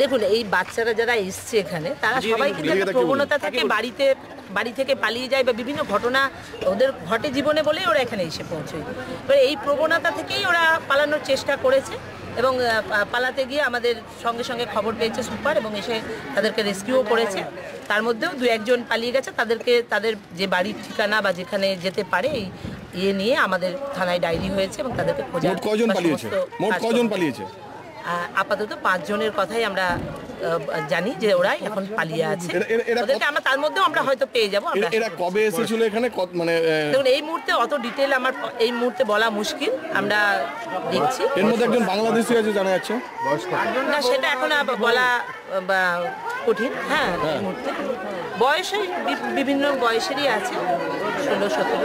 দেখুন, এই বাচ্চারা যারা এসছে এখানে তারা সবাই কিন্তু একটা প্রবণতা থাকে বাড়ি থেকে পালিয়ে যায় বা বিভিন্ন ঘটনা ওদের ঘটে জীবনে বলেই ওরা এখানে এসে পৌঁছয়। এবার এই প্রবণতা থেকেই ওরা পালানোর চেষ্টা করেছে এবং পালাতে গিয়ে আমাদের সঙ্গে সঙ্গে খবর পেয়েছে সুপার এবং এসে তাদেরকে রেস্কিউও করেছে। তার মধ্যেও দু একজন পালিয়ে গেছে, তাদেরকে তাদের যে বাড়ির ঠিকানা বা যেখানে যেতে পারে এই নিয়ে আমাদের থানায় ডায়েরি হয়েছে এবং তাদেরকে খোঁজা। মোট কজন পালিয়েছে? আপাতত 5 জনের কথাই আমরা জানি যে ওরাই এখন পালিয়ে আছে। ওদেরকে আমরা তার মধ্যেও আমরা হয়তো পেয়ে যাবো। এরা কবে এসেছিল এখানে? মানে দেখুন, এই মুহূর্তে অত ডিটেল আমার এই মুহূর্তে বলা মুশকিল, আমরা দেখছি। এর মধ্যে একজন বাংলাদেশি আছে জানা যাচ্ছে, না সেটা এখন বলা কঠিন। হ্যাঁ, এই মুহূর্তে বয়সে বিভিন্ন বয়সেরই আছে, 16-17।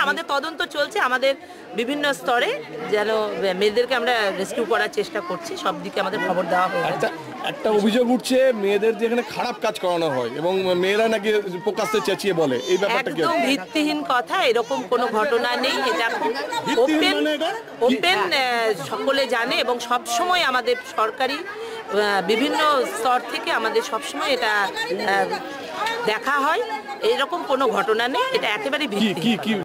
আমাদের তদন্ত চলছে, আমাদের বিভিন্ন স্তরে যেন মেয়েদেরকে আমরা রেস্কিউ করার চেষ্টা করছি, সব দিকে আমাদের খবর দেওয়া হয়েছে। একটা অভিযোগ উঠছে মেয়েদের যেখানে খারাপ কাজ করানো হয় এবং মেয়েরা নাকি প্রকাশ্যে চেঁচিয়ে বলে, এই ব্যাপারটা কি? একদম ভিত্তিহীন কথা, এরকম কোনো ঘটনা নেই। এটা ওপেন সকলে জানে এবং সবসময় আমাদের সরকারি বিভিন্ন স্তর থেকে আমাদের সবসময় এটা দেখা হয়। এরকম কোনো ঘটনা নেই, এটা একেবারে ভিত্তিহীন।